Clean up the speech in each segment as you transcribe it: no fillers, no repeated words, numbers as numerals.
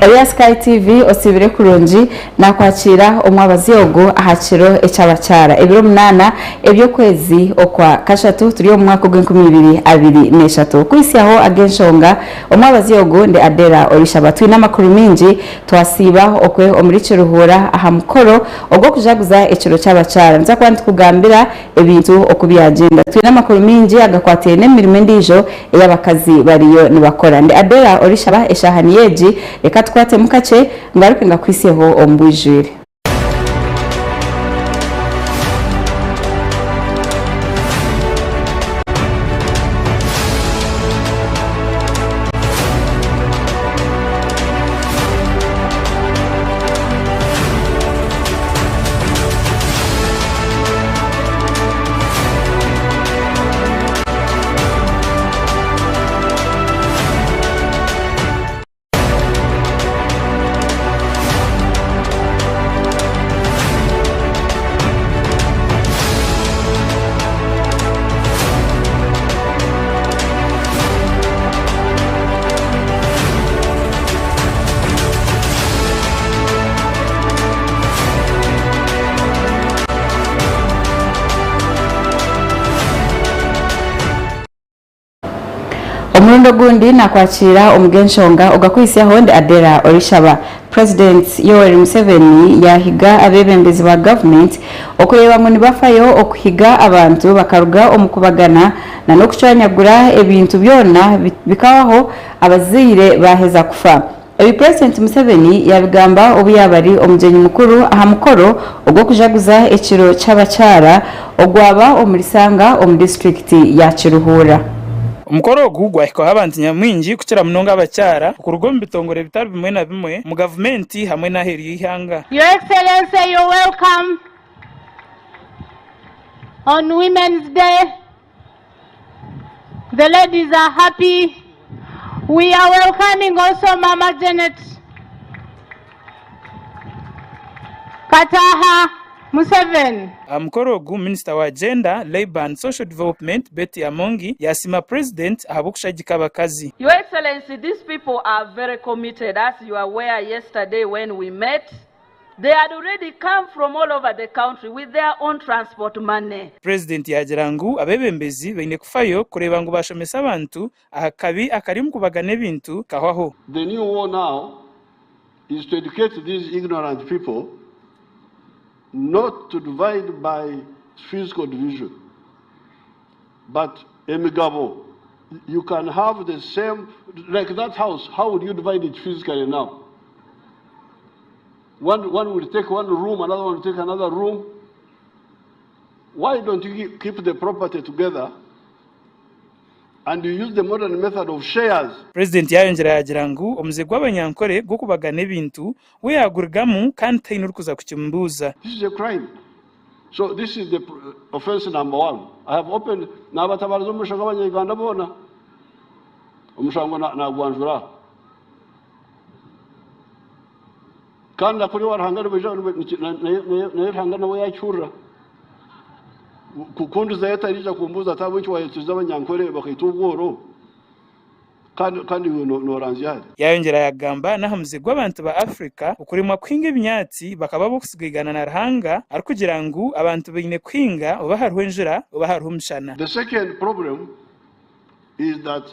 Oya SkyTv osibire kurungi nakwakira omwabazi ogo ahakiro echabacyara ebiro 8 ebyo kwezi okwa kashatu turi mu mwaka gw'2023 kwisyaho agenshonga omwabazi ogo ndi Adellah Orishaba twina amakuru mingi twasiba okwe omurice ruhura ahamukoro ogo kujaguza ekiro cy'abacyara nza kwandi kugambira ebintu okubyagenda twina amakuru mingi agakwatiye n'emirimo ndijo ey'abakazi bariyo nibakora ndi Adellah Orishaba eshahaniyeji reka twate mukache ngaruke ngakwiseho ombujire Omurundo gundi nakwakira omugenshonga ogakwisyaho ndi Adellah Orishaba. President Yoweri Museveni yahiga abebembezi ba government okureba ngo nibafayo okuhiga abantu bakaruga omukubagana na no kucwanyagura ebintu byona bikabaho abazire baheza kufa. Ebi President Museveni yabigamba obuyabari omujenyi mukuru ahamukoro ogwo kujaguza ekiro cy'abacyara ogwaba omurisanga omu district ya Kiruhura. Umukoro gugwa iko abantu nyamwingi kukira munonga abacyara kurugo mbitongore bitari bimwe na bimwe mu government hamwe na heri ihanga. Your Excellency, you're welcome on Women's Day. The ladies are happy. We are welcoming also Mama Janet Kataha Museveni. Amukoro gu Minister wa Gender, Labor and Social Development Betty Amongi yasima President ahabukushagika abakazi. Your Excellency, these people are very committed. As you are aware, yesterday when we met, they had already come from all over the country with their own transport money. President yagirangu abebembezi beine kufayo kureba ngo bashomesa abantu ahakabi akarimu kubagane bintu kahwaho. The new war now is to educate these ignorant people not to divide by physical division, but emigabo. You can have the same, like that house, how would you divide it physically now? One will take one room, another one will take another room. Why don't you keep the property together and you use the modern method of shares? President yayongera yagirangu omuze gw'abanyankore gwo kubagana ebintu we yagurgamu kandi tainuru kuza kukimbuza. This is a crime. So this is the offense number 1. I have opened n'abatabariza umushango abanyarwanda bona umushango na gwanjura kandi kuri warahangana na hangana we yacyura kukundi zayatarija kumbuza tabuki wayetuza abanyankore bakitubworo kandi no ranziyari. Yayongera yagamba nahamze gw'abantu ba Africa ukurimwa kwinga ibinyatsi bakaba bokusigigana na rahanga ari kugira ngo abantu beine kwinga oba hariho njira oba hariho umshana. The second problem is that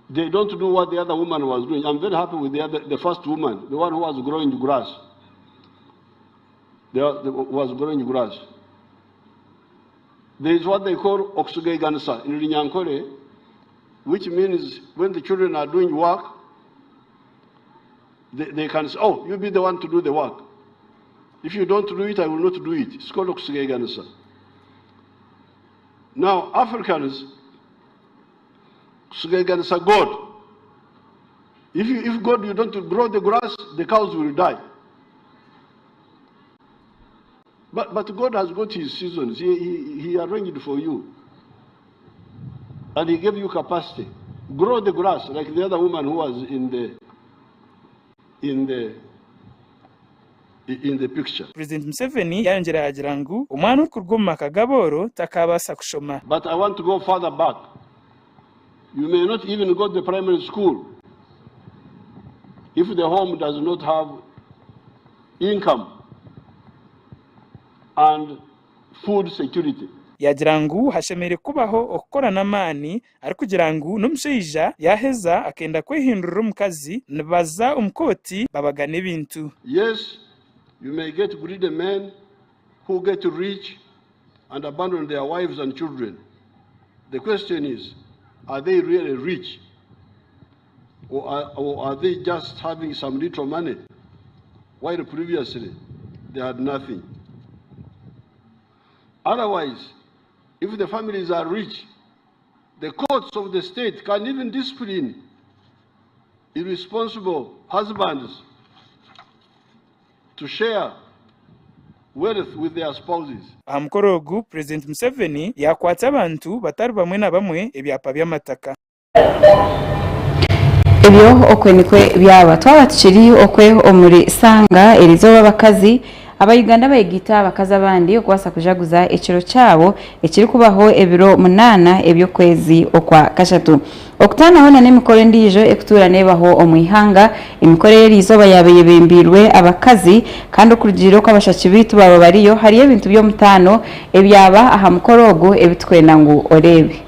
they don't do what the other woman was doing. I'm very happy with the first woman, the one who was growing grass. Was growing grass. There is what they call oxygenasa in runyankore, which means when the children are doing work, they can say, oh, you be the one to do the work. If you don't do it, I will not do it. It's called oxygenasa. Now, Africans, oxygenasa God. If God, you don't grow the grass, the cows will die. But God has got his seasons. He arranged for you. And he gave you capacity. Grow the grass like the other woman who was in the picture. President Museveni yayongera yagirangu umwana urkurguma kagaboro takabasa kushoma. But I want to go further back. You may not even go to the primary school. if the home does not have income and food security. yagira ngo hashemere kubaho okukorana amani ari kugira ngo n'omushaija yaheza akenda kwehindurira omukazi nibaza omukoti babagana ebintu. Yes, you may get greedy men who get rich and abandon their wives and children. The question is, are they really rich? Or are they just having some little money, while previously they had nothing? Otherwise, if the families are rich, the courts of the state can even discipline irresponsible husbands to share wealth with their spouses. Aha mukoro ogu President Museveni yakwatsa abantu batari bamwe na bamwe ebyapa by'amataka. Ebyo okwenikwe byaba twabatukiri okwe omuri sanga erizoba bakazi abayuganda bayigita abakazi abandi okwasa kujaguza ekiro kyabo ekiri kubaho ebiro 8 ebyokwezi okwa kashatu okutana hona n'emikoro ndijo ekutura nebaho omwihanga emikoro erizoba yabeyebembirwe abakazi kandi okurugiro kw'abashaki bitu baba bariyo hari ebintu byo mutano ebyaba aha mukoro ogu ebitwenda ngo orebe.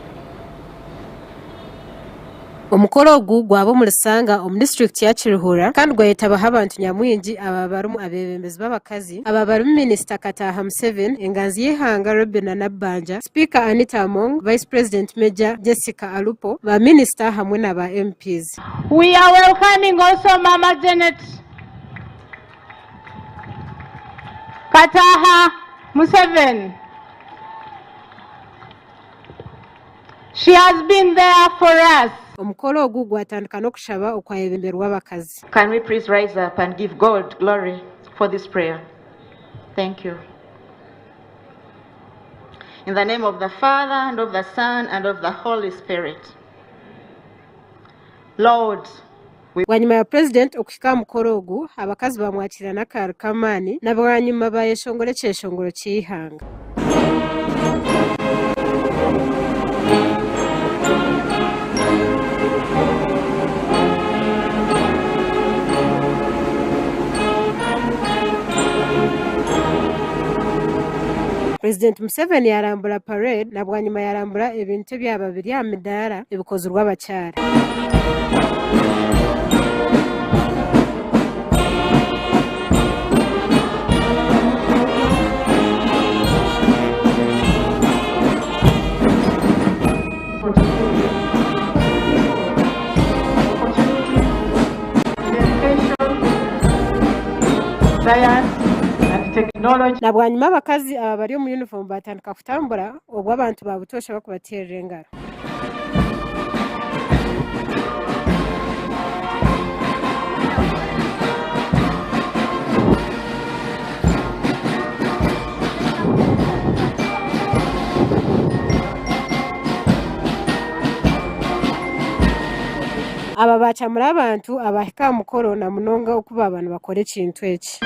Omukoro ogu gwabo mu Lusanga omu district ya Kiruhura kandi gwayetabaho abantu nyamwingi ababarumu abebembezi b'abakazi ababarumu Minister Kataha Museveni enganzi y'ihanga Robin Nabanja Speaker Anita Among Vice President Major Jessica Alupo ba Minister hamwe na ba MPs. We are welcoming also Mama Janet Kataha Museveni. She has been there for us. Omukoro ogu gwatandika n'okushaba okwayebemberwa abakazi. Can we please rise up and give God glory for this prayer? Thank you. In the name of the Father, and of the Son, and of the Holy Spirit. Lord, wanyuma ya President okufika mukoro ogu abakazi bamwakira n'akaro k'amaani n'abanyuma bayeshongole kyeshongolo ky'ihanga. President Museveni yarambula parade na bwanyuma yarambula ebintu byaba biri amidara ebikozurwa abakyara. Na bwanyuma abakazi aba bari mu uniform batandika kutambura obwo abantu babutosha bakubaterera engaro. Aba bacamura abantu abahika mukoro na munonga okuba abantu bakore ekintu eki.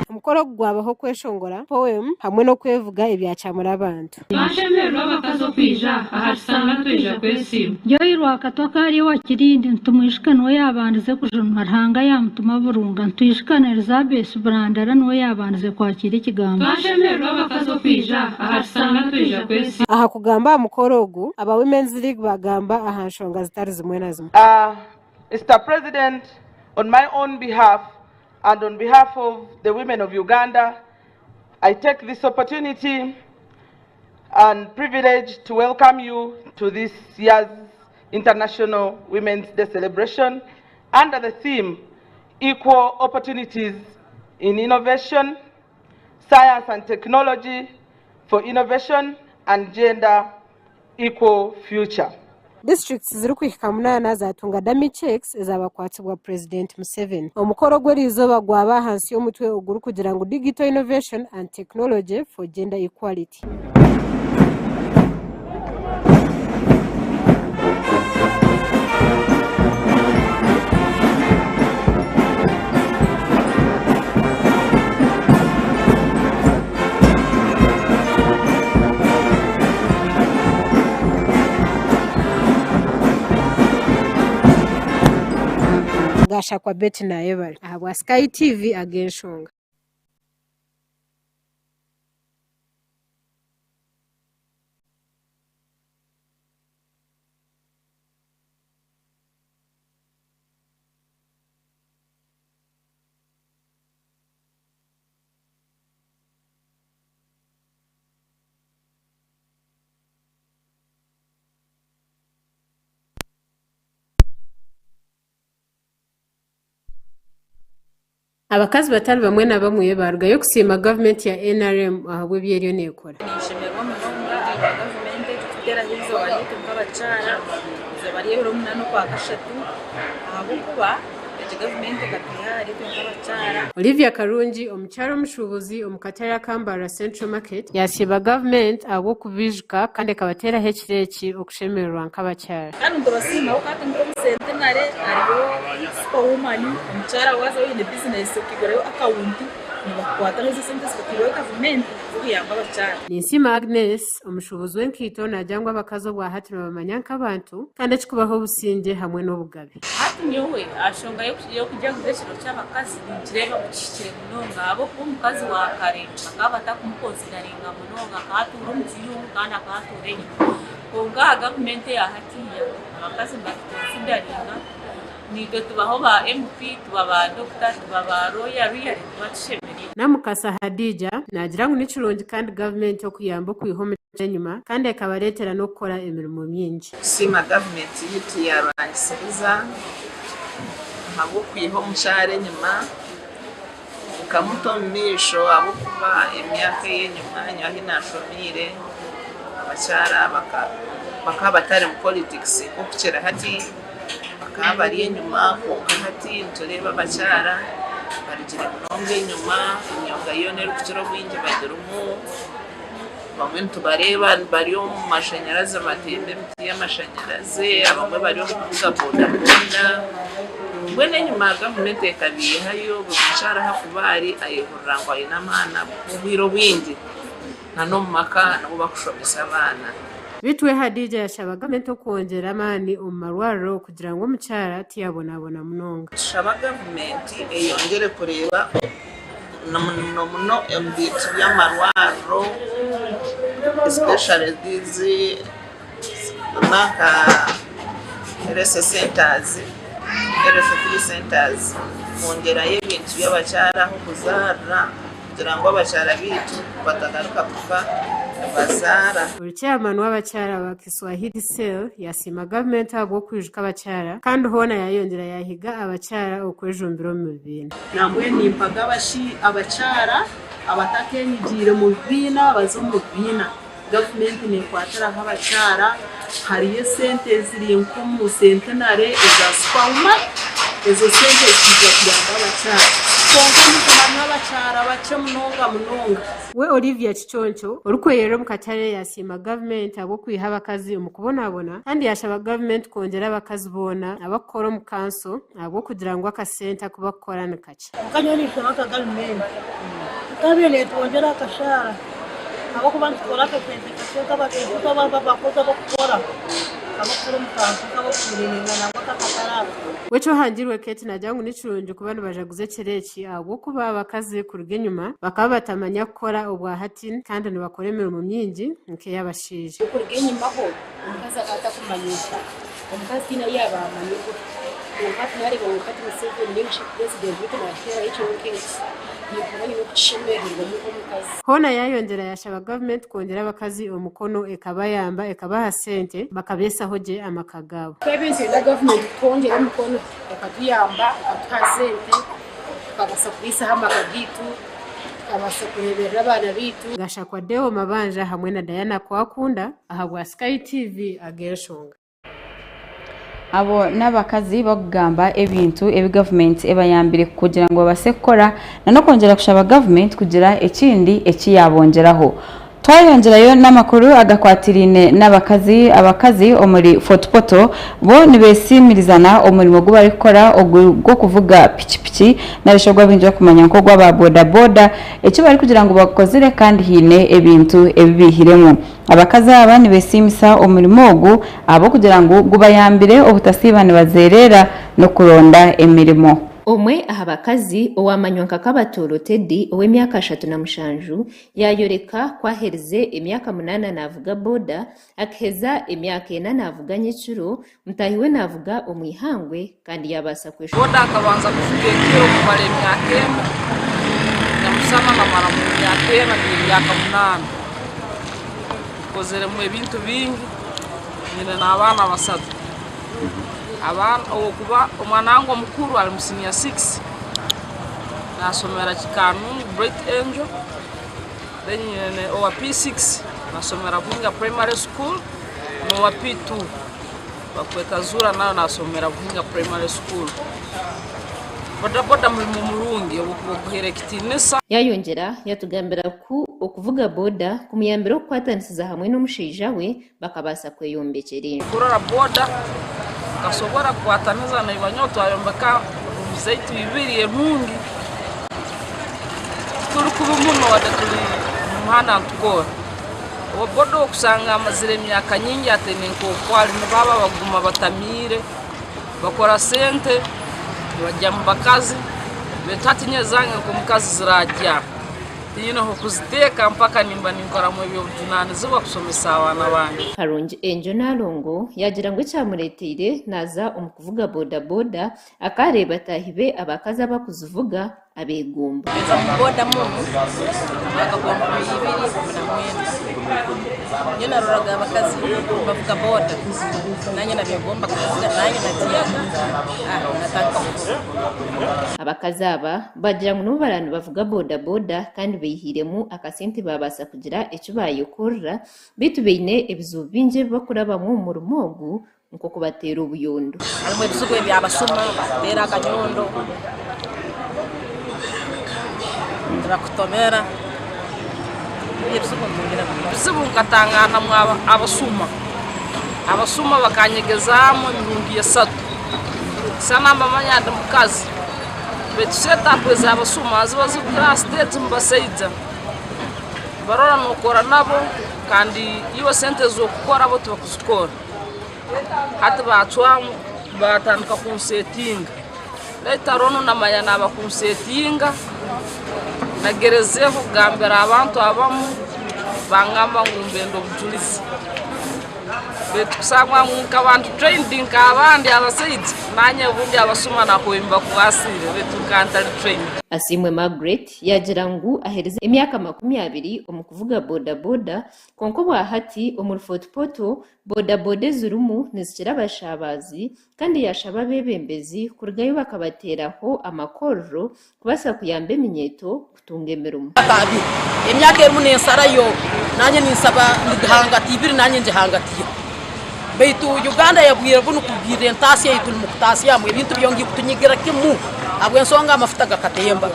Omukoro gwabaho kweshongora poem hamwe no kwevuga ebyacamura abantu. Bashemerwa abakazi okwija ahasanga twija kwesimu yoirwa akatoka ari wakirindi ntumwishikano yabandize kujunwa rhanga ya mutuma burunga ntwishikana Elizabeth Brandara no yabandize kwakira ikigambo. Bashemerwa abakazi okwija ahasanga twija kwesimu. Aha kugamba mukoro ogu aba Women's League bagamba ahanshonga zitari zimwe na zimwe. Mr. President, on my own behalf and on behalf of the women of Uganda, I take this opportunity and privilege to welcome you to this year's International Women's Day celebration under the theme Equal Opportunities in Innovation, Science and Technology for Innovation and Gender Equal Future. Districts ziri kwihika munana zatunga dummy checks ezabakwatibwa President Museveni. Omukoro gw'erizoba gwaba hansi y'omutwe oguru kugira ngo Digital Innovation and Technology for Gender Equality. gashakwa Betty Nayebare ahabwa SkyTv agenshonga. Abakazi batari bamwe na bamwe barugayo kusima government ya NRM ahabwe byeriyo nekora. Nishimirwa munonga aba government tutera hizo bayite nk'abacara zabariye rumuna no kwa kashatu ahabwo kuba government gatihari nk'abacara. Olivia Karungi omucyaro mushubuzi omukatara Kambara Central Market yasiba government abo kubijuka kandi kabatera hekireki okushemerwa nk'abacyara. Kandi ndorasima ukati ngo centenary ariyo superwoman omucyara waza wine business ukigurayo account nibakwata n'izo sente zikatiwe government ukiyamba abacyara. Nisima Agnes omushubuzi w'enkito najangwa abakazo bwa hatiro bamanya nk'abantu kandi kikubaho businge hamwe n'obugabe. Nyowe ashonga yo kujya gudeshiro cy'abakazi kireba gukikire munonga abo kumukazi wa kare akabata kumukonsideringa munonga katura umuziyo kandi akature konga government ya hatiya abakazi bakonsideringa nido tubaho ba MP tubaba doctor tubaba royal tubashemeri. Namukasa Hadija nagira ngo n'ikirungi kandi government yo kuyamba kwihome nyuma kandi akabaretera no gukora imirimo myinshi. Sima government yiti yarangisiriza abo kwiho mushare nyuma ukamutomisho abo kuba imyaka y'inyuma nyaho inashomire abacyara bakabatari mu politics ukukira hati bakabari inyuma konka hati ntureba abacyara barigire munonge inyuma imyonga yone rukiro bwinje bagirumu bamwe tubareba bari mu mashanyarazi amatembe y'amashanyarazi abamwe bari mu kuvuga boda Mwene nyuma government ekabiye hayo bucara hakubari ayihurira ngo ayinamana bubiro bwindi nano mumaka nabo bakushomesa abana. Bitwe Hadija yashaba government okongera amani omarwaro kugira ngo omucyara tiyabonabona munonga. Shaba government eyongere kureba no embitu y'amarwaro especially these naka refugee centers kongera y'ibintu by'abacyara aho kuzara kugira ngo abacyara bitu batagaruka kuva bazara. Chairman w'abacyara wa Kiswahili Cell yasima government abo kwijuka abacyara kandi hona yayongera yahiga abacyara okwejumbiro mu bintu. Namwe nimpaga abacyara abatakenyigire mu bina bazo mu bina government ne kwatara nk'abacyara hariye sente ziri nkumu centenary za superwoman ezo sente zijya kuyamba abacyara konka n'abantu abacyara bace munonga. We Olivia Chichoncho urukweyero mukatare yasima government abo kwiha abakazi umukubonabona kandi yashaba government kongera abakazi bona abakora mu council abo kugira ngo akasenta kubakorana kaca. Kanyoni shaka government kabele twongera akashara abo kubantu kora kapente kashaka bakoza bakora abakuru mukantu kabakuririna nabo takatara. Wecho hangirwe Kate najangu n'ikirungi kubana bajaguze kireki abo kuba abakazi kuruge nyuma bakaba batamanya gukora ubwa hatini kandi nibakore imirimo myingi nke yabashije. Kuruge nyuma ho umukazi atakumanyisha umukazi na yabamanye ko umukazi nari ngo umukazi museveni n'inshi president w'icyo natera icyo case Hona yayongera yashaba government kongera abakazi umukono ekabayamba ekabaha sente bakabesa hoje amakagabo. Kwebinze na government kongera umukono ekatuyamba akatuha sente bakabasa kubisa hamakagitu abasa kureberera abana bitu. Gashakwa Deo Mabanja hamwe na Diana Kwakunda ahabwa SkyTv agenshonga. Abo n'abakazi bagamba ebintu ebi government ebayambire kugira ngo basekora nano kongera kushaba government kugira ekindi ekiyabongeraho. twayongerayo n'amakuru agakwatirine n'abakazi abakazi omuri fotopoto bo nibesimirizana umurimo gwo bari gukora gwo kuvuga pikipiki narishobwa binjira kumanya ko gwa boda boda icyo bari kugira ngo bakozere kandi hine ebintu ebibihiremo abakazi aba nibesimisa umurimo gwo abo kugira ngo gubayambire obutasibane bazerera no kuronda emirimo. Omwe aha bakazi owamanyonka kabatoro Teddy ow'emyaka 37 yayoreka kwahereze emyaka 8 navuga boda akiheza emyaka 4 navuga nyicuro mutahiwe navuga omwihangwe kandi yabasa kwesha boda akabanza kuvuga ekiro kumara emyaka 4 namusana namara mu myaka 4 n'emyaka 8 kozere mu ebintu bingi nyine n'abana basatu abana okuba omwanango omukuru ali mu senior 6 nasomera kikanu Great Angel then owa P6 nasomera Buhinga Primary School owa P2 bakweta zura nayo nasomera Buhinga Primary School boda muri murungi okuherekitinesa yayongera yatugambira ku okuvuga boda kumuyambiro kwatanisiza hamwe n'umushija we bakabasa kweyombekera kurora boda kasobora kwataniza na ibanyoto ayombeka umuzaitu bibiri enungi turi kubumuno wadaturi muhana tukora obodo okusanga amazire emyaka nyingi atenenko kwali baba baguma batamire bakora sente bajya mu bakazi betatinye zange ko mukazi zirajya tino hokuziteka mpaka nimba ninkora mu byo tunane ziba kusomesa abana bandi Karungi Enjo Nalongo yagira ngo cyamuretire naza umukuvuga boda boda akareba tahibe abakaza bakuzuvuga abegumba eza mu boda mu akagomba bibiri na mwenda nyina roraga abakazi bavuga boda nanye nabegomba kuvuga nanye natiya nataka abakazaba bagira ngo n'ubarano bavuga boda boda kandi bihiremu akasente babasa kugira icyo bayikora bitubine ebizubinje bakuraba mu murumogu nko kubatera ubuyondo arimo ibisugo byabasuma batera akanyondo bakutomera ibisugo mungira bisugo katangana mwaba abasuma bakanyegezamo ibihumbi 3 sana mamanyanda mukazi betuseta kweza abasuma zibazo kuri state mbaseidza barora nokora nabo kandi iyo sente zo gukora abo tubakuzikora hata batwa batandika kunsetinga leta rono namayana abakunsetinga nagerezeho gambera abantu abamu bangamba ngumbendo bujulizi betusangwa nkabantu training kabandi abaseidzi nanye ubundi abasuma nakoimba kuasire betukanta training Asimwe Margaret yagira ngo ahereze emyaka 20 umukuvuga boda boda konko bahati omurfotopoto boda boda zurumu nizikira abashabazi kandi yashaba bebembezi kurgayo bakabateraho amakorro kubasa kuyambe minyeto kutungemera umu akabi emyaka emunensarayo nanye nisaba ndihangati ibiri nanye njihangatiye Beitu Uganda yabwira bunu kubwira entasi yitul muktasi ya mu ibintu byongi kutunyigira kimu abwensonga amafuta gakatemba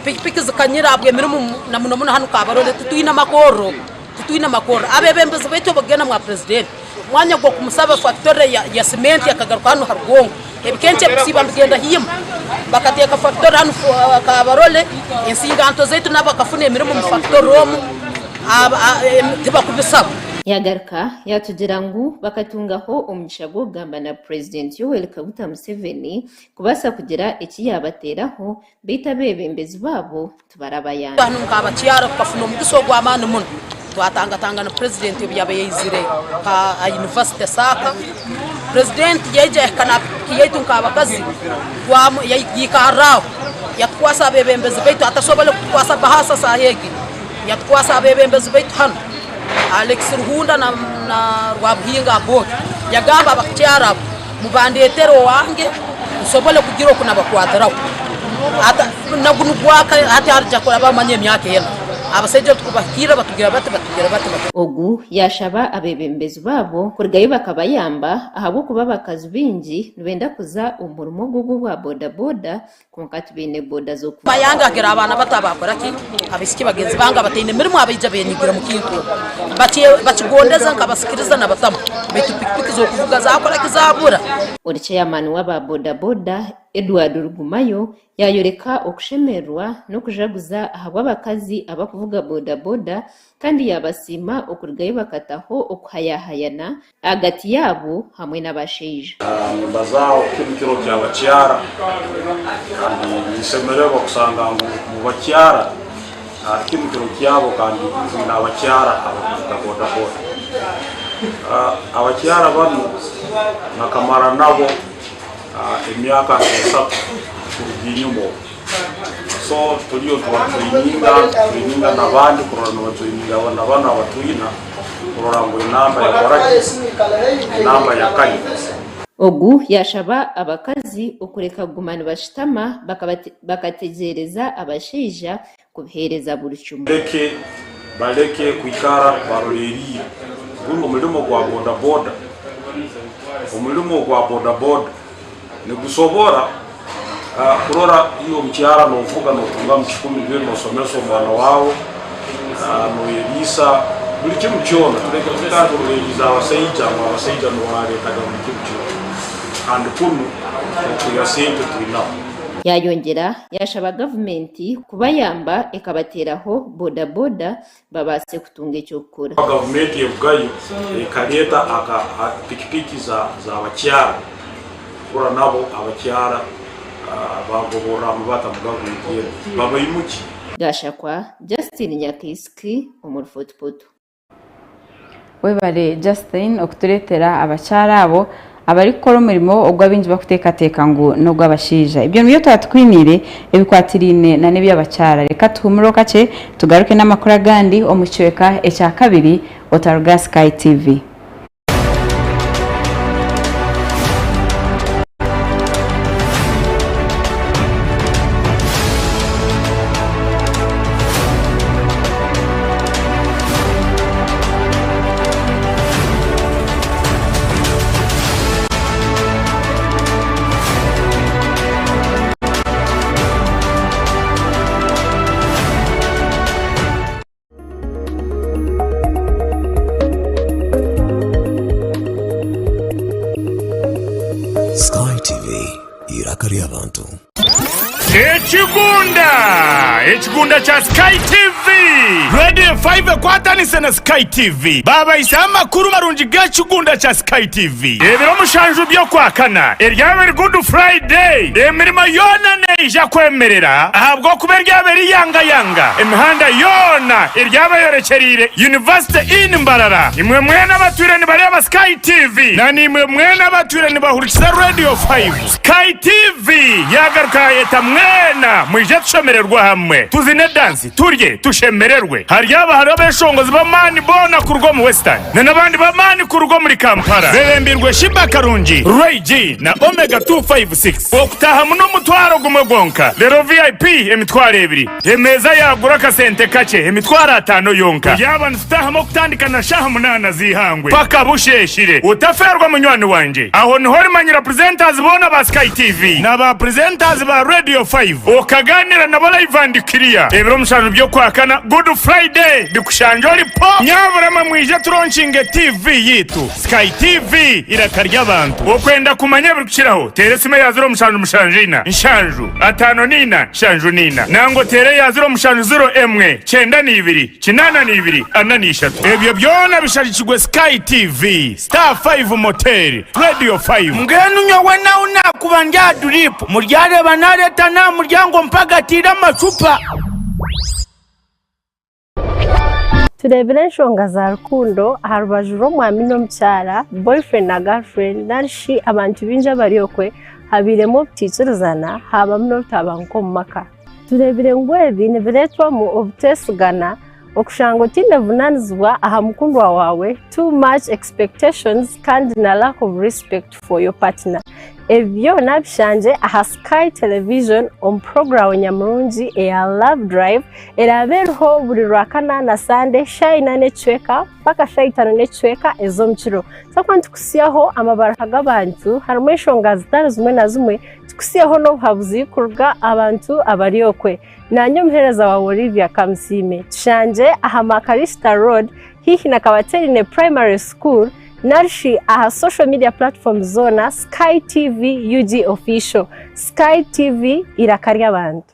pikipiki zikanyira abwemira na muno hanu kabarole tutuina makoro abebembeze beto bagena mwa president mwanya gwo kumusaba factory ya cement yakagaruka hanu hargongo ebikenche bisiba mbigenda hiyima bakateka factory hanu kabarole insinganto zetu nabakafune emirimo mu factory romu tiba kubisaba yagaruka yatugira ngo bakatungaho umugishago gamba na President Yoweri Kaguta Museveni kubasa kugira iki yabateraho bita bebembezi babo tubarabayana hanu kabacyara kafuno mugiso gwa manu mun twatanga na president yabayizire ka university saka president yeje kana kiyetu kabakazi kwa yikaraho yakwasa bebembezi baitu atasobole kwasa bahasa sahegi yakwasa bebembezi baitu hanu Alex Ruhunda na Rwabuhinga bote yagamba abakyara mubandetero wange usobole kugira okuna bakwadaraho ata nagunu gwaka ati arja kora bamanye myaka yena abaseje tukubakira batugira bate ogu yashaba abebembezi babo kurgayo bakabayamba ahabo kuba bakazi bingi nubenda kuza umurimo gugu wa boda kunkati bine boda zo bayanga gira abana batabakora ki abisiki bagenzi banga batine mirimo abija benyigira mu kintu bakigondeza nkabasikiriza nabatama betu pikipiki zo kuvuga zakora kizabura Chairman w'aba boda Edward Rugumayo yayoreka okushemerwa no kujaguza ahabo abakazi abakuvuga boda kandi yabasima okurgayo bakataho okuhayahayana agati yabo hamwe n'abasheje bazao kimikiro cy'abacyara kandi nisemerera kusanga mu bacyara kimikiro cyabo kandi n'abacyara abakuvuga boda abacyara bano nakamara nabo imyaka 3 kuginyumo so tuliyo tuwayininga nabandi kurana batuyininga bana batuyina kurorango inamba ya kane ogu yashaba abakazi okureka gumana bashitama bakategereza abashija kubihereza buri cyumwe baleke kwikara baroreri guno mulimo gwa boda umulimo gwa boda ni gusobora kurora iyo mcyara no vuga no tunga mchikumi byo no someso mwana wao no yelisa buri kimwe cyona tureka tutanduririza abasayija no wale kaga mu kimwe kandi kunu tuyasente twina yayongera yashaba government kubayamba ekabateraho boda babase kutunga cyo gukora government yevugayo ikaleta aka pikipiki za abacyara kura nabo abacyara bagobora mubata mugavumentiye babayimuki gashakwa Justin Nyakiski umurfotopoto webare Justin okuturetera abacyara abo abarikora umurimo ubwo abinji bakutekateka ngo no gwabashija ibyo niyo twatwinire ebikwatirine na nebi abacyara reka tuhumuro kace tugaruke n'amakuru agandi omucweka echa kabiri otaruga SkyTv. SkyTV irakari abantu Echigunda cha SkyTV Radio 5 kwatanise na SkyTV baba isama kuru marunji gachigunda cha SkyTV ebiro mushanju byo kwakana eryabe Good Friday emirimo yona neja kwemerera ahabwo kuberya beri yanga emihanda yona eryabe yorekerire University in Mbarara imwe mwena baturani bari aba SkyTV na nimwe mwena baturani bahurikisa Radio 5 SkyTV yagaruka yeta mwena mwije tushemererwa hamwe tuzine dance turye tushemererwe hari abeshongozi bamani bona kurwo mu Western n'abandi bamani kurwo muri Kampala berembirwe Shiba Karungi Ray G na Omega 256 okutaha muno mutwaro gumogonka rero VIP emitwaro ebiri emeza yagura kasente kace emitwaro 5 yonka yabana tutahamo kutandika na shaha munana zihangwe paka busheshire utaferwa munywani wanje aho niho rimanyira presenters bona ba SkyTV na ba presenters ba Radio 5 okaganira na bola ivandikiriya ebiro mushanu byo kwakana Good Friday bikushanjori po nyaburama mwije turonchinge TV yitu SkyTV irakarya abantu okwenda kumanya bikiraho teresime yaziro mushanu mushanjina nshanju atano nina shanju nina nango tere yaziro mushanju 0 emwe 92 82 ananishatu ebyo byona bishajikigwe SkyTV Star 5 Motel Radio 5 mgenu nyowe na unakubanja drip muryare banareta na muryango mpagatira amacupa turebere nshonga za rukundo harubajuro mwami no mcyara boyfriend na girlfriend nashi abantu binja bariyokwe habiremo buticurizana haba mno tabanko maka turebere ngwebi neberetwa mu obutesugana okushanga tindavunanizibwa aha mukundwa wawe, too much expectations kandi na lack of respect for your partner. Ebyo nabishanje aha Sky Television on program nyamurungi eya Love Drive erabeho buri Rwakana na Sunday shaina necweka paka shaitano necweka ezomchiro. Sakwantu kusiyaho amabaraka g'abantu harimo eshonga zitari zimwe na zimwe tukusiyaho no habuzi kurga abantu abariyokwe. Nanyo mhereza wa Olivia Kamsime tushanje aha Makarista Road hihi na Kabaterine Primary School Narshi aha social media platforms zona SkyTv UG official. SkyTV irakarya abantu.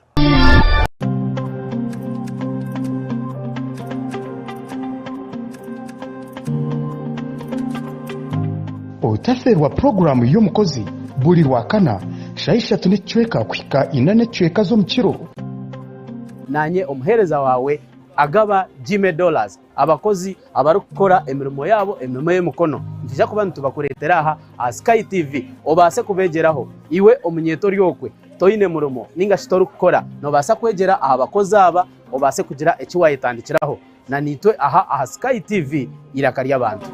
Otaferwa programu y'omukozi buli Rwakana shaisha tunechweka kwika inane chweka zo mchiro. Nanye omuhereza wawe agaba $10 abakozi abarukora emirimo yabo emirimo y'emukono njija kuba ntubakuretera aha SkyTV obase kubegeraho iwe omunyeto ryokwe toyine murumo ninga shitoru kukora no basa kwegera aha bakozi aba obase kugira ekiwayitandikiraho na nitwe aha SkyTV irakarya abantu.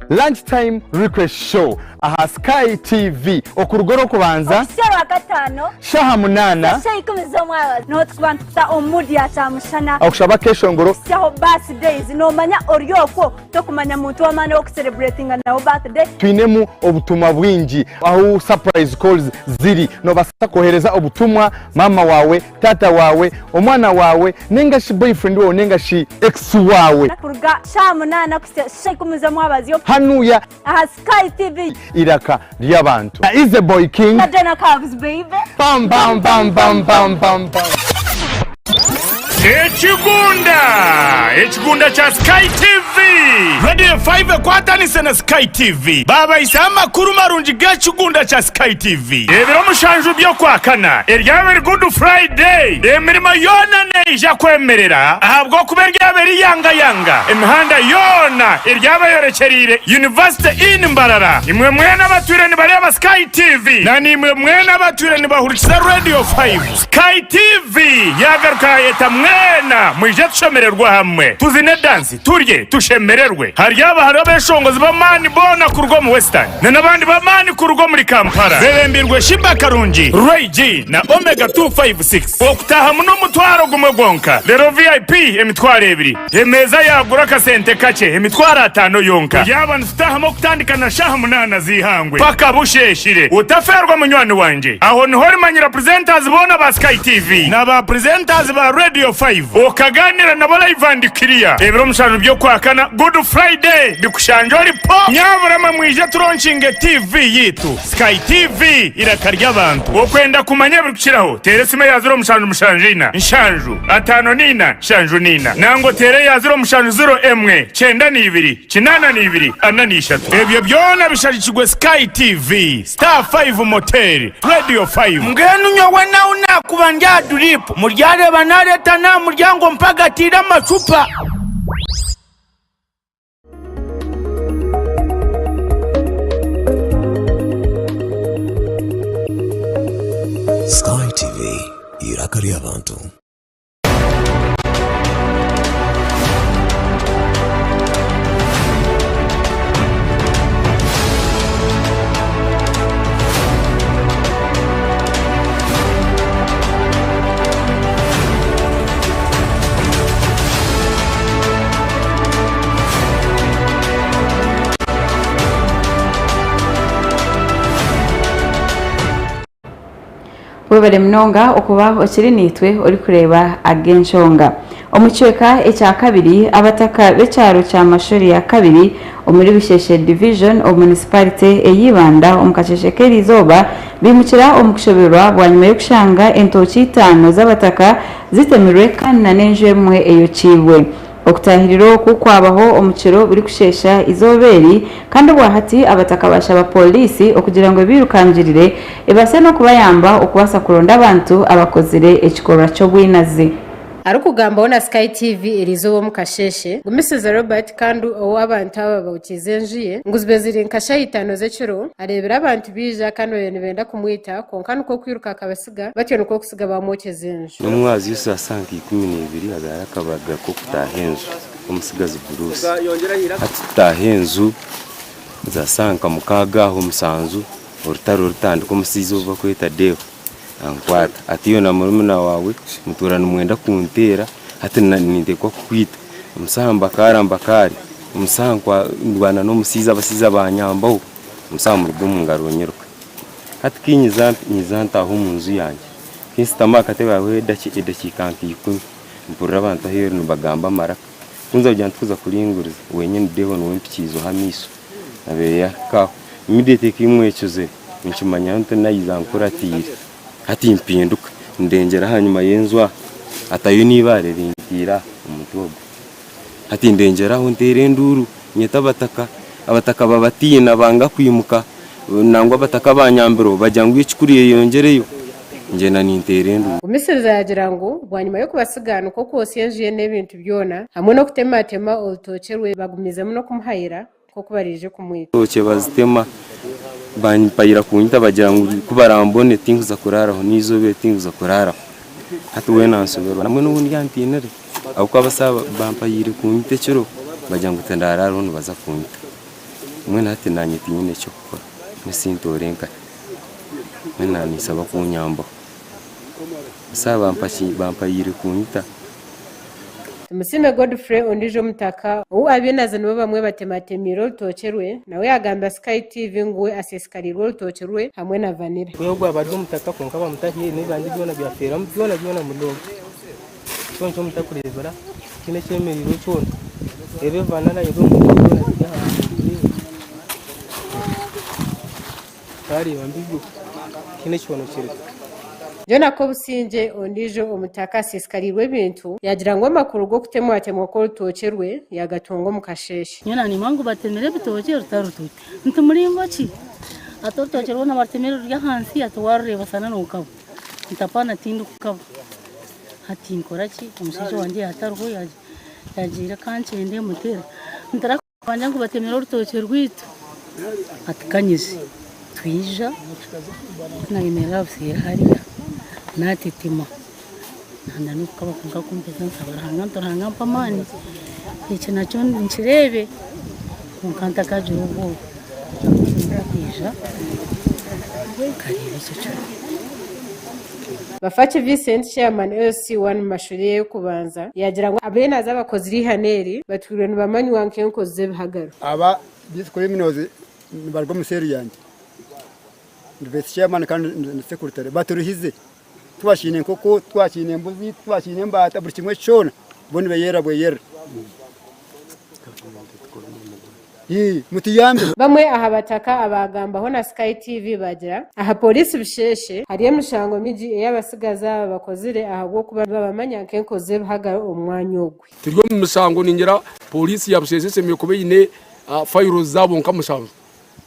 Lunchtime request show aha SkyTV okurugoro kubanza Shara gatano shaha munana shayi kumizo mwawa no twanta omudi atamushana okushaba keshongoro shaho birthdays no manya oryoko to kumanya muntu wamana ok celebrating na birthday twinemu obutumwa bwingi aho surprise calls ziri no basa kohereza obutumwa mama wawe tata wawe omwana wawe nenga shi boyfriend wawe nenga shi ex wawe kurga shaha munana shayi kumizo mwawa zyo hanuya aha SkyTV iraka ry'abantu. Is the boy king? Adena Cubs, baby. Bam bam bam bam bam bam bam. Ekigunda cha SkyTV Radio 5 kwatanise na SkyTV baba isa amakuru marungi g'ekigunda cha SkyTV ebiro mushanju byo kwakana eryabe Good Friday emirimo yona neija kwemerera ahabwo kuberya beri yanga emihanda yona eryabe yorekerire University in Mbarara imwe mwena batureni bari aba SkyTV na nimwe mwena batureni bahurikiza Radio 5 SkyTV yagaruka yeta mwena mwije tushemererwa hamwe tuzine dance turye tushemererwe hari abeshongozi bamani bona kurwo mu Western n'abandi bamani kurwo muri Kampala bebembirwe Shiba Karungi Ray G na Omega 256 okutaha muno mutwaro gumwe gonka rero VIP emitwaro ebiri emeza yagura kasente kake emitwaro 5 yonka yabana tutaha mo kutandika na shaha munana zihangwe paka busheshire utaferwa munywani wanje aho niho rimanyira presenters bona ba SkyTV na ba presenters ba Radio 5 okaganira na bola ivandikiriya ebiro mushanu byo kwakana Good Friday bikushanjori po nyabura mwije turonchinge TV yitu SkyTV irakarya abantu okwenda kumanya bikushiraho teresime ya 0 mushanu mushanjina nshanju atano nina shanju nina nango tere ya 0 mushanu 0 emwe 92 82 43 ebyo byona bishajikigwe SkyTV Star 5 Motel Radio 5 mgenu nyowe na unakuba ndya drip muryare banareta na muryango mpagatira amacupa. SkyTV irakarya abantu. webale mnonga okuba okiri nitwe ori kureba agenshonga omucheka echa kabiri abataka becyaro cya mashuri ya kabiri omuri bisheshe division of municipality eyibanda omukacheshekeri zoba bimukira omukushoberwa bwanyuma yo kushanga entoki 5 z'abataka zitemirwe kandi na nenje mwe eyo cibwe okutahiriro kukwabaho omukiro buri kushesha izoberi kandi bwahati abataka bashaba polisi okugira ngo birukangirire ebase no kubayamba okubasa kuronda abantu abakozire ekikorwa cyo bwinazi. ari kugambaho na SkyTv irizo mu kasheshe gumisize Robert kandi owo abantu aba bawukizenjiye nguzibezire nkasha itano z'ekiro arebera abantu bija kandi oyo nibenda kumwita konka nuko kwiruka akabasiga batyo nuko kusiga bamokezenje n'umwazi yose asanga 12 agara akabaga ko kutahenzu umusigazi Bruce atutahenzu zasanga mukaga ho musanzu urutaro rutandiko umusizo uva kwita Deo ankwata atiyo na murumuna wawe muturana umwenda kuntera ati ninde ko kwita umusamba karambakari umusankwa ndwana no musiza abasiza banyambaho umusamba rugo mu ngaronyeruka ati kinyizanta aho munzu yanjye kinsitama katebe wawe dakikanki ikumi mpurira abantu aho nubagamba maraka kunza ujya ntuza kuringuriza wenyine Deo no mpikizo hamiso abeya ka imidete kimwecuze nchumanya nto nayizankura tiri hati impinduka ndengera hanyuma yenzwa atayo nibare ringira umutogo hati ndengera ho nterenduru nyeta abataka babatina banga kwimuka nangwa bataka banyambiro bajyangwe ikuriye yongereyo ngena ninterendu umisiriza yagira ngo bwanyuma yo kubasigana uko kose yenjiye n'ibintu byona hamwe no kutematema urutokerwe bagumizemo no kumuhayira ko kubarije kumwita toke bazitema banyipayira kunyita bagira ngo kubarambone tinguza kuraraho nizobe tinguza kuraraho hati we nansubero namwe n'ubundi yantinere aho kwabasaba bampayire kunyite cyo bagira ngo tendararo no baza kunyita mwe nati nanyiti nyine cyo gukora nisintorenka mena nisaba kunyambo saba bampayire kunyita Tumusime Godfrey ondijo mutaka ubu abinaze nibo bamwe batematemiro rutokerwe nawe yagamba SkyTv nguwe asesikarirwe rutokerwe hamwe na Vanilla kwego abaryo mutaka konka bamutakiye nibandi byona byafera byona mudogo cyo mutakurebera kine cyemeriro cyone ebe Vanilla yego mudogo bari bambigo kine cyono kire Jona ko businje ondijo umutaka asesikarirwe bintu yagira ngo amakuru go kutemwatemwa ko rutokerwe yagatongo mukasheshe nyana ni mangu batemere bitoke rutarutuye ntumuringo ki atotokerwe na batemere rya hansi atwarureba sana n'ukabo ntapana tindu kukabo hati nkora ki umushijo wanje hataruho yagira kancende mutera ntara kwanja ngo batemere rutoke rwitu atikanyije twija na imera bsira hariya natitima nanda nukaba kunga kumpeza nsabaranga ntoranga mpamani iki nacyo nchirebe kunkanta kajugo ndakija karebe cyo Bafache Vincent Chairman LC1 mashuri yo kubanza yagira ngo abena z'abakozi rihaneri batwirwe nibamanyi wanke nkoze bihagara aba biskore minoze bargo museri yanjye Vice Chairman kandi secretary baturihize twashine koko twashine mbuzi twashine mbata buri kimwe cyona bone beyera mutiyambe bamwe aha bataka abagambaho na SkyTv bagira aha polisi bisheshe hariye mushango miji y'abasigaza abakozire aha bwo kuba babamanya kenkoze ruhaga umwanya ogwe turyo mu musango ningira polisi yabisheshe semye kubeyine fayiro zabo nkamushango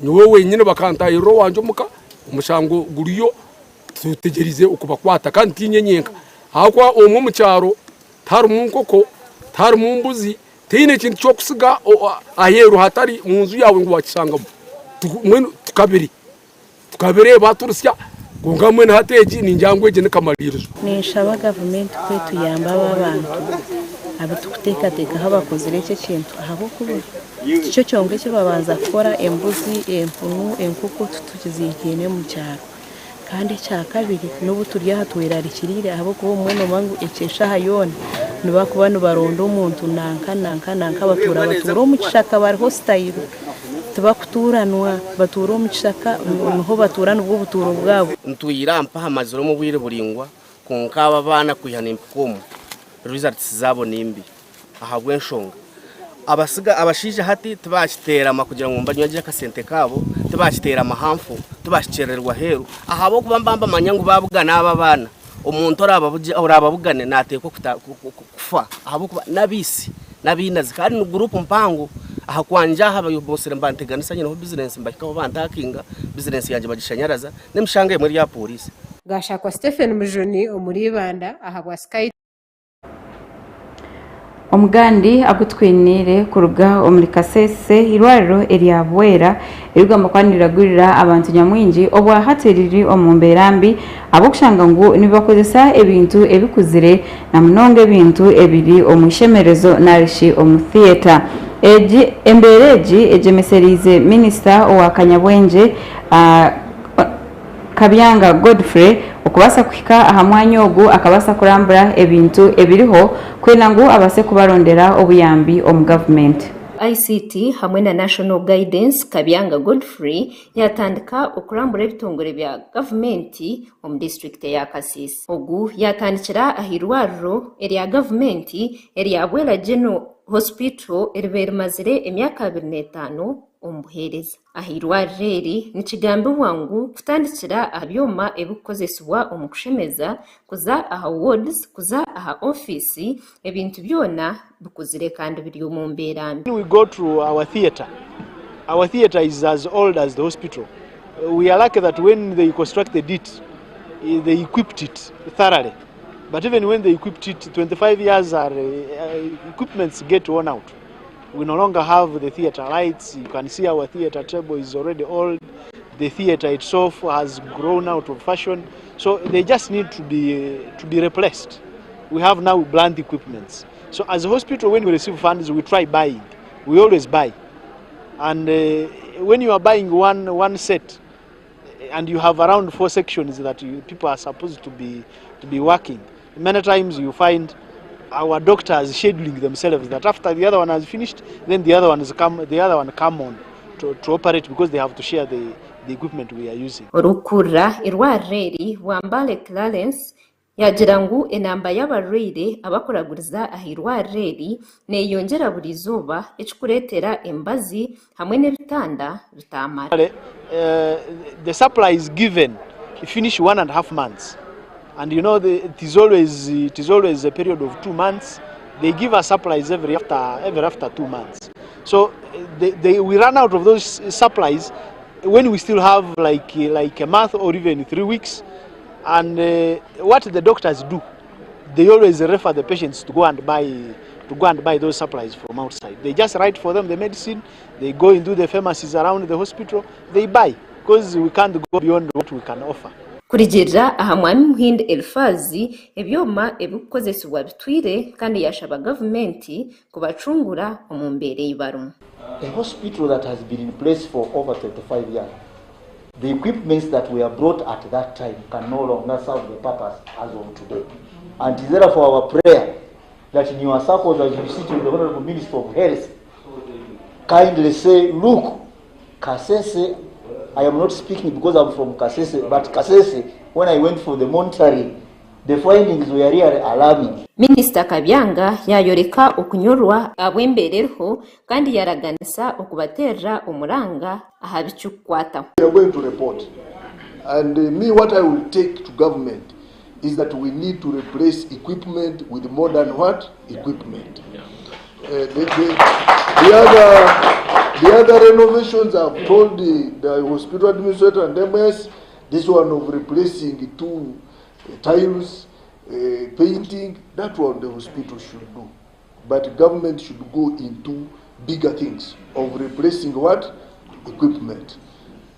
niwe wenyine bakantayiro wanje muka umushango guriyo tutegerize ukubakwata kandi tinyenyenka hakwa umwe mu cyaro tari mu nkoko tari mu mbuzi tine kintu cyo kusiga aheru hatari mu nzu yawe ngo wakisangamo tukabere baturusya ngamwe na hateji ninjangwe je nikamalirizo nishaba government kwetu yamba abantu abatukuteka habakozere cyo kintu ahabo kubura cyo cyonge cyo babanza gukora embuzi empunu enkuko tutuzigene mu cyaro kandi cya kabiri n'ubu turya hatuwera rikirire abo kubo mwene wangu ekesha hayone nubakubano barondo umuntu nanka batura mu kishaka bari hostile tubakuturanwa batura mu kishaka ho baturana ubwo buturo bwabo ntuyirampa amaziro mu bwire buringwa kunkaba bana kuyana impfumu results zabo nimbi ahagwe nshonga abashije hati tubashitera kugira ngo mbanywaje akasente kabo tubashitera amahamfu tubashicererwa heru ahabo kubambamba manyangu babugana aba bana umuntu orababugane nateko kufa ahabo nabisi nabinazi kandi group mpango aha kwanja haba yobosere mbanteganisa nyine ho business mbakikaho bantakinga business yanje bagishanyaraza nemushangaye muri ya police gashakwa Stephen Mujoni omuribanda aha kwa Sky omugandi agutwinire kuruga omuri Kasese irwariro eryabwera irugamba kwaniragurira abantu nyamwingi obwa hateriri omumberambi abokushanga ngo nibakozesa ebintu ebikuzire na munonge ebintu ebiri omushemerezo narishi omu theater embereji ejemeserize minister owa Kanyabwenje Kabyanga Godfrey okubasa kuhika aha mwanya ogu akabasa kurambura ebintu ebiriho kwena ngo abase kubarondera obuyambi omu government. ICT hamwe na National Guidance Kabyanga Godfrey yatandika okurambura ebitongore bya government omu district ya Kasese. Ogu yatandikira ahirwariro erya government erya Bwera General Hospital eribere mazire emyaka 25 ombuhereza ahirwariri nikigambo wangu kutandikira abyoma ebikozesebwa omukushemeza kuza aha wards kuza aha office ebintu byona bikuzire kandi biri mu mberambi. We go through our theater is as old as the hospital. We are lucky that when they constructed it they equipped it thoroughly, but even when they equipped it 25 years our equipments get worn out. We no longer have the theater lights. You can see our theater table is already old. The theater itself has grown out of fashion. So they just need to be replaced. We have now blunt equipments. So as a hospital, when we receive funds, we try buying. We always buy. And when you are buying one set, and you have around 4 sections that people are supposed to be working, many times you find our doctors scheduling themselves that after the other one has finished, then the other one come on to operate because they have to share the equipment we are using. Orukura irwareri wambale Clarence yagirangu enamba y'abarwire abakoraguriza ahirwareri neyongera buri zuba ekikuretera embazi hamwe n'ebitanda bitamara. The supply is given finish 1.5 months. And you know it is always a period of 2 months. They give us supplies every after 2 months. So we run out of those supplies when we still have like a month or even 3 weeks. And what the doctors do, they always refer the patients to go and buy those supplies from outside. They just write for them the medicine. They go into the pharmacies around the hospital. They buy because we can't go beyond what we can offer. Kurijira aha mwami Muhinde Elfazi ebyoma ebikozesebwa bitwire kandi yashaba government kubacungura omumbere yibarumu. A hospital that has been in place for over 35 years. The equipments that were brought at that time can no longer serve the purpose as of today. And it is therefore our prayer that in your circles as you sit with the Honorable Minister of Health, kindly say, look, Kasese, I am not speaking because I'm from Kasese, but Kasese, when I went for the monitoring, the findings were really alarming. Minister Kabyanga yayoreka okunyorwa abwembererho kandi yaraganisa okubaterra omuranga ahabicukwata. We are going to report, and me what I will take to government is that we need to replace equipment with modern what? Equipment. The other renovations I've told the hospital administrator and MS, this one of replacing 2 tiles, painting, that one the hospital should do. But government should go into bigger things of replacing what? Equipment.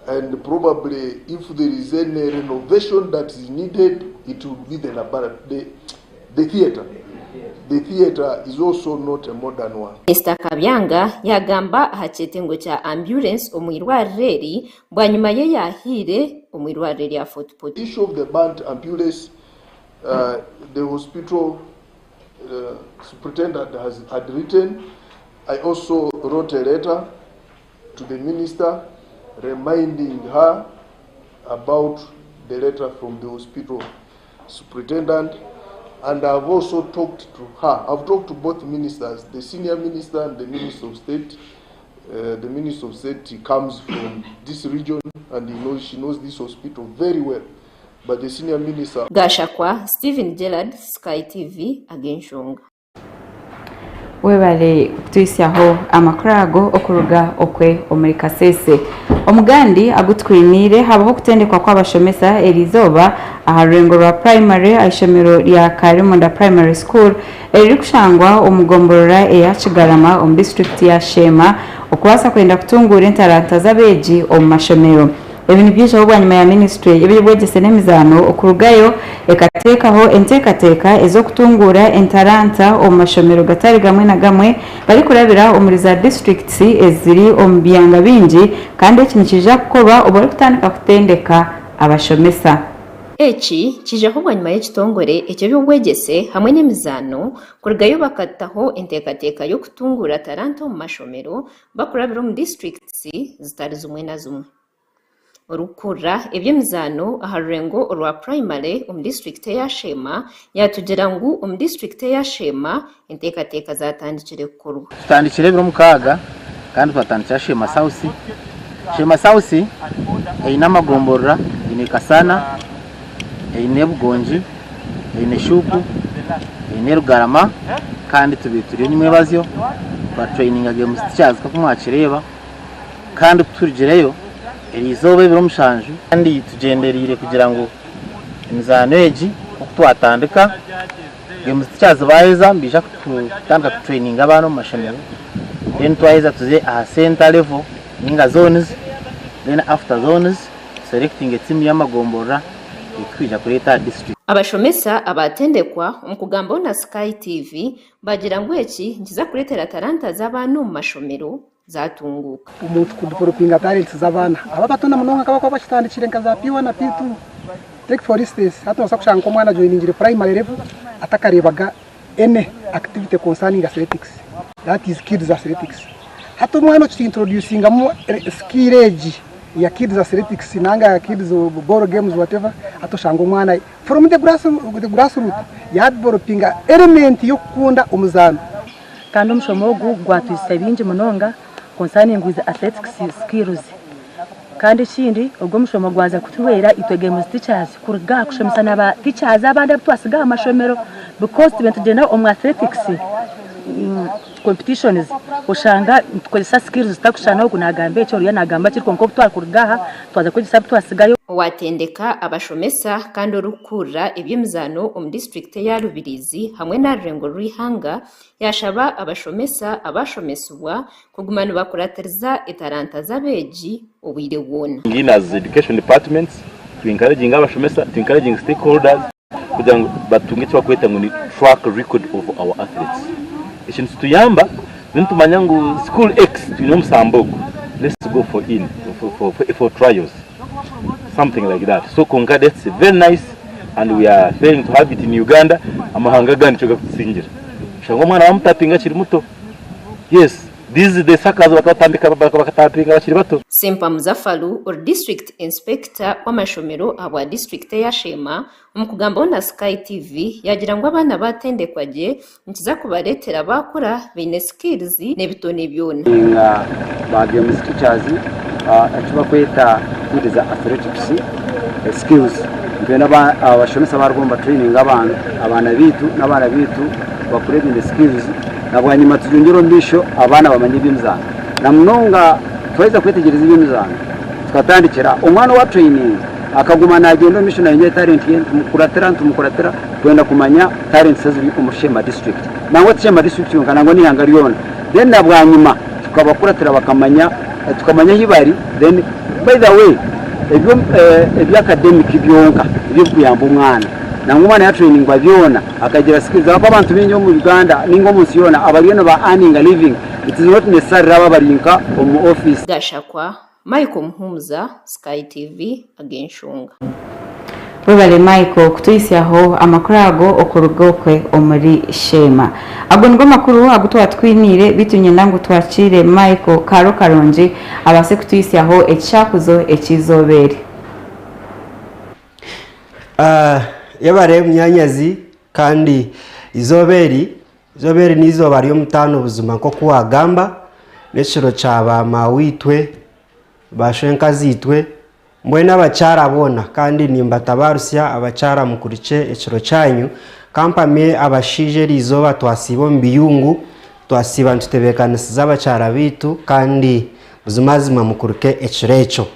And probably if there is any renovation that is needed, it will be the theater. The theater is also not a modern one. Mr. Kabyanga yagamba hachetengo cha ambulance omwirwareri bwanyuma ye yahire omwirwareri ya Fort Portal. Issue of the band ambulance, the hospital superintendent had written. I also wrote a letter to the minister reminding her about the letter from the hospital superintendent. And I've also talked to her. I've talked to both ministers, the senior minister and the Minister of State. The Minister of State comes from this region and she knows this hospital very well. But the senior minister... Gashakwa, Stephen Gerard, SkyTv, Agenshonga. webale kutwisyaho amakurago okuruga okwe omuri Kasese omugandi agutwinire habaho kutendekwa kw'abashomesa erizoba aha rurengo rwa primary aishomero lya Karimonda Primary School eriri kushangwa omugomborora eya Kigarama omu district ya Shema okuwasa kwenda kutungura entaranta z'abeegi omu mashomero. Ebintu by'ejo bwanyuma ya ministry y'ebyobwegese n'emizano okurugayo ekateekaho enteekateeka ez'okutungura entaranta omu mashomero gatari gamwe na gamwe bari kurabira omuri za districts eziri omu byanga bingi kandi ekintu kija kukorwa obu kutandika kutendeka abashomesa. Eki kijaho bwanyuma y'ekitongore eky'ebyobwegese hamwe n'emizano kurugayo bakataho enteekateeka y'okutungura taranta omu mashomero bakurabira omu districts zitari zimwe na zimwe. Orukura eby'emizano aha rurengo orwa primary omu district ya Shema yatugira ngu omu district ya Shema enteekateeka zatandikire kukorwa. Tutandikire ebiro mukaaga kandi twatandikira Shema South. Shema South eyina amagomborora, eyine Kasana, eyine Bugonji, eyine Shuku, eyine Rugarama kandi tubituriye nimwebazyo twa training against teachers kakumwakireba kandi turigireyo erizobe biro mushanju kandi tugenderire kugira ngo emizano egi okutwatandika games teachers baeza mbija kutandika training abana mu mashomero then twaiza tuze aha center level ninga zones then after zones selecting a team y'amagombora ikwija kureta district. Abashomesa abatendekwa omukugamba na SkyTv bagira ngo eki nkiza kuretera taranta z'abantu mu mashomero zatunguka. Umuntu kuduporopinga talents z'abana aba batona munonga kaba kwa bashitandikire nkaza P1 na P2. Take for instance hata wasakushanga ko mwana joiningire primary level atakarebaga any activity concerning athletics, that is kids athletics. Hata mwana introducing mu skill age ya kids athletics nanga kids ball games whatever atoshanga mwana from the grassroots ya developing element yo kunda umuzano kandi umushomogu gwatwise bingi munonga concerning with athletics skills kandi kindi ubwo mushomo gwaza kutuwera itwege mu teachers kuruga kushomesa naba teachers abandi twasiga amashomero because tugenda omu athletics competitions ushanga tukozesa skills zitakushana okunagambe cyo ya nagamba kiriko nko twakurugaha twaza kugisa twasigayo watendeka abashomesa kandi orukura ebyemizano omu district ya Rubirizi hamwe na Rengo Rwihanga yashaba abashomesa abashomesubwa kugumana bakuratiriza etaranta z'abeegi obwire bwona. In as education departments to encouraging abashomesa, to encouraging stakeholders kugira ngo batunge cyo kweta ngo ni track record of our athletes. Ikintu tuyamba bintumanya ngo school X tuno musambogo, let's go for trials, something like that. So Konga, that's very nice and we are planning to have it in Uganda. Amahanga gani cyo gutsingira shango mwana bamutapinga kiri muto. Yes, this is the circles bakatambika bakatapinga bakiri bato. Sempa Muzafalu or district inspector w'amashomero aba district ya Shema umukugamba na SkyTv yagira ngo abana batendekwaje nkiza kubaretera bakora bine skills nebitone byona inga bagye mu teachers atuba kweta kudiza athletics skills mbena abashomesa barugomba training abana bitu n'abana bitu bakurebe in skills nabwanyuma tujungiro mbisho abana bamanye by'imizano namunonga twaiza kwetegereza by'imizano tukatandikira umwana wa training akagumana agenda mission yenye talent ye tumukuratira kwenda kumanya talents ziri ku Mushema district nangwa Mushema district nganango ni hanga ryona then nabwanyuma tukabakuratira bakamanya tukamanya hibari then by the way ebyo academic byonka byo kuyamba umwana nangumana ya training bavyona akagira skills abantu binyo mu Uganda ningo musiyona abaliyona ba earning a living. It is not necessary aba barinka mu office. Gashakwa Michael Mhumza, SkyTv agenshunga. Webale Michael kutwisyaho amakurago okurugokwe omuri Shema. Agongo makuru agutwa twinire bitunye nangu twakire Michael Karo Karonji abase kutwisyaho echakuzo ekizobere. Yabare mnyanyazi kandi izoberi nizo bari mutano buzima ko kuwagamba neshiro chaba mawitwe bashenka zitwe mbwena abacara abona kandi nimba tabarusya abacara mukurice ekiro cyanyu kampame abashije rizoba twasibo mbiyungu twasiba ntitebekanisiza abakyara bitu kandi buzimazima mukuruke ekirecho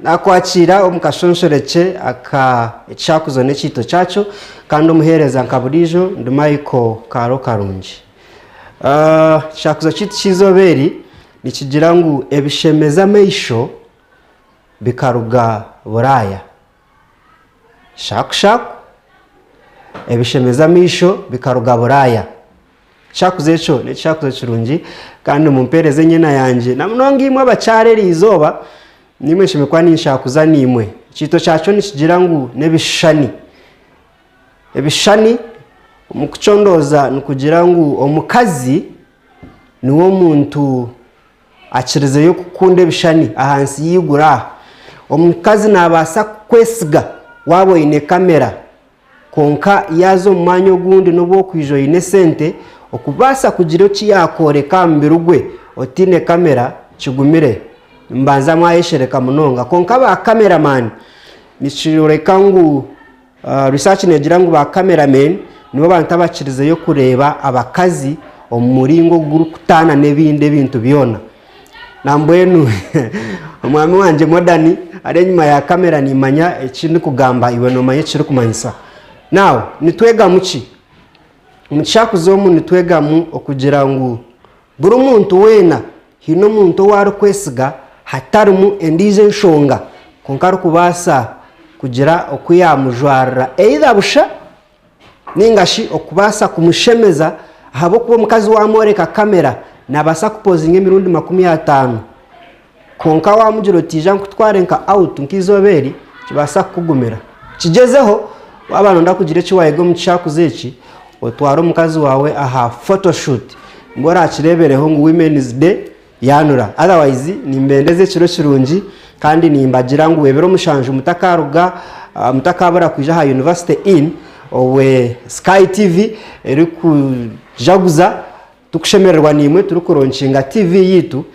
nakwakira omukashonshoreke aka ekyakuzo n'ekito kyacho kandi omuhereza nkaburijo ndi Michael Karo Karungi. Ekyakuzo kitu kizoberi nikigira ngu ebishemeza ameisho bikaruga buraya. Shakushaku ebishemeza ameisho bikaruga buraya. Ekyakuzo ekyo n'ekyakuzo kirungi kandi mumpereze nyina yanje namunonga imwe abakyarera izoba nimwe shimekwa ninshakuza nimwe. Ekito kyacho nikigira ngu nebishani ebishani mukuchondoza nukugira ngu omukazi niwo muntu akirize yo kukunda ebishani ahansi yigura. Omukazi nabasa kwesiga wabo ine kamera konka yazo mumanya ogundi nobwo kwijo ine sente okubasa kugira ki yakoreka mbirugwe otine kamera kigumire mbanza mwayeshereka munonga konka ba cameraman nishireka ngu research negira ngu ba cameraman nibo bantu abakirize yo kureba abakazi omuringo guru kutana nebinde bintu byona nambwenu omwami wanje modani ari nyuma ya kamera nimanya ekindi kugamba iwe no manye kiri kumanyisa. Now nitwega muki mucyakuzomu nitwega mu okugira ngu buri muntu wena hino muntu wari kwesiga hatarumu endize nshonga konkari kubasa kugira okuyamujwarra either busha ningashi okubasa kumushemeza habo kuba mukazi wamoreka kamera nabasa kupozinga emirundi 50 konka wamujiro tija nkutware nka out nkizoberi kibasa kugumira kigezeho wabana ndakugira kiwayego mucyakuze eki otwara mukazi wawe aha photoshoot ngora akirebereho ngu Women's Day yanura otherwise nimbendeze kiro kirungi kandi nimbagira ngu webero mushanje mutakaruga mutakabura kwija ha University in owe SkyTv eri kujaguza tukushemererwa nimwe turi kuronshinga TV yitu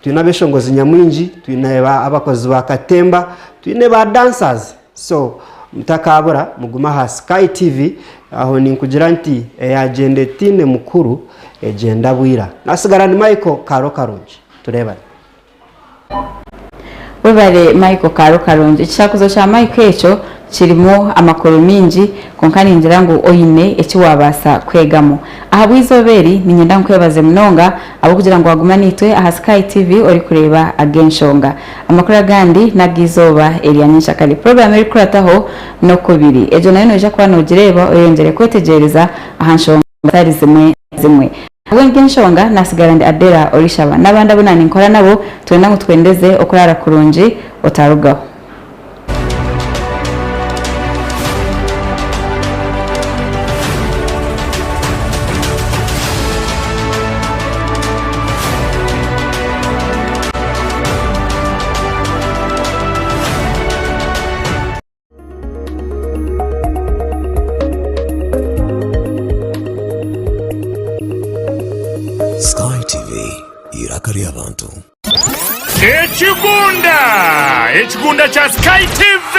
tuyina beshongozi nyamwingi tuyina abakozi ba Katemba tuyine ba dancers so mutakabura muguma ha SkyTv aho ninkugira nti agenda tine mukuru egenda bwira nasigara ni Michael Karo Karungi turebane webare Michael Karo Karungi. Ekyakuzo kya Michael ekyo kirimo amakuru mingi konkani ngira ngu oyine ekiwabasa kwegamo aha bwizoberi ninyenda nkwebaze munonga abo kugira ngo wagumanitwe aha SkyTv ori kureba agenshonga amakuru agandi nagizoba elianyisha kali program eri kurataho no kubiri ejo nayo noja kwa nogireba oyengere kwetegereza aha nshonga tari zimwe Wengenshonga nasigara ndi Adellah Orishaba nabandi abunani nkora nabo twenda ngutwendeze okurara kurungi otarugaho. SkyTV irakari abantu. Ekigunda cha SkyTV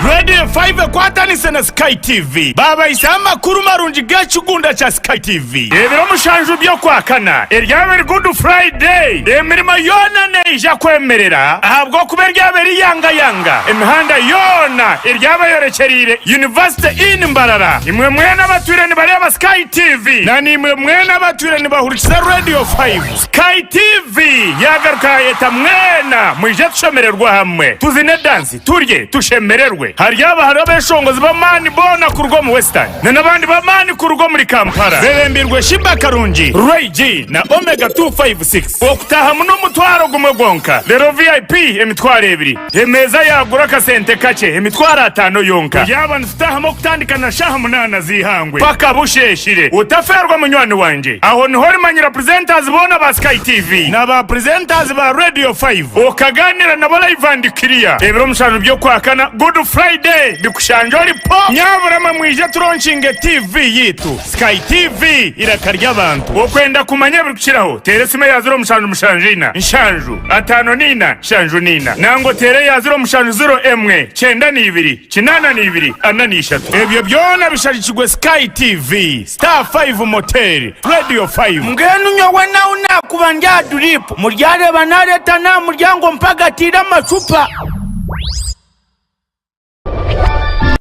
Radio 5 kwatanise na SkyTV baba isama kuru marungi g'ekigunda cha SkyTV ebiro mushanju byo kwakana eryaberi Good Friday emirimo yona neija kwemerera ahabwo kuberya yanga emihanda yona eryaba yorekerire University in Mbarara imwe mwena abatureni bareba SkyTV na nimwe mwena abatureni bahurikiza Radio 5 SkyTV yagaruka yeta mwena mwije tushemererwa hamwe tuzine dansi turye tushemererwe hari abeshongozi bamani bona kurwo mu Western n'abandi bamani kurwo muri Kampala bebembirwe Shiba Karungi Ray G na Omega 256 okutaha muno mutwaro gumwe gonka rero VIP emitwaro ebiri emeza yagura kasente kake emitwaro 5 yonka yaba nfutaha mo kutandika na shaha 8 zihangwe paka busheshire utaferwa munywani wanje aho niho rimanyira presenters bona ba SkyTV na ba presenters ba Radio 5 5 okaganira nabo live and clear ebiro mushanu byo kwakana Good Friday bikushanjori po nyaburama mwije turonchinge TV yitu SkyTv irakarya abantu okwenda kumanya bikushiraho teresime ya 0 mushanu mushanjina nshanju atano nina shanju nina nango tere ya 0 mushanu 0 emwe chenda ni 2 kinana ni 2 anani 3 ebyo byona bishashikigwe SkyTV Star 5 Motel Radio 5 mgenu nyowe na unakuba ndya drip muryare banareta na muryango mpagatira amacupa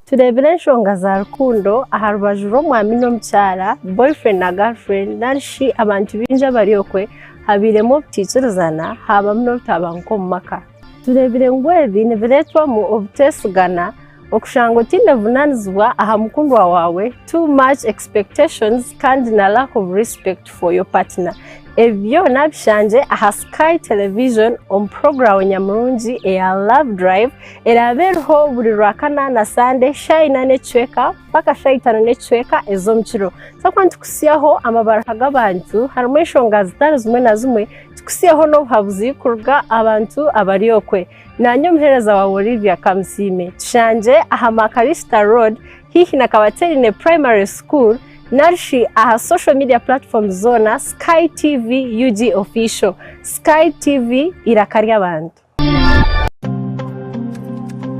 turebere enshonga za rukundo aha rubaju rw'omwami n'omukyara boyfriend na girlfriend narishi abantu bingi abaryokwe habiremu obutikirizana habamu n'obutabanguka omu maka turebere ngu ebi nibireetwamu obuteesigana okushanga otinevunanizibwa aha mukundwa wawe too much expectations kandi na lack of respect for your partner ebyo nabishanje aha Sky Television omu programu nyamurungi eya Love Drive erabereho buri Rwakana na Sunday shayina n'ecweka paka shayitano n'ecweka ez'omukiro sakwa ntukusiyaho amabara g'abantu harimu enshonga zitari zimwe na zimwe tukusiyaho n'obuhabuzi kuruga abantu abaryokwe nanyo muhereza wa Olivia Kamsime tushanje aha Makarista Road hihi na Kabaterine Primary School narishi aha social media platforms zona SkyTV UG official SkyTV irakarya abantu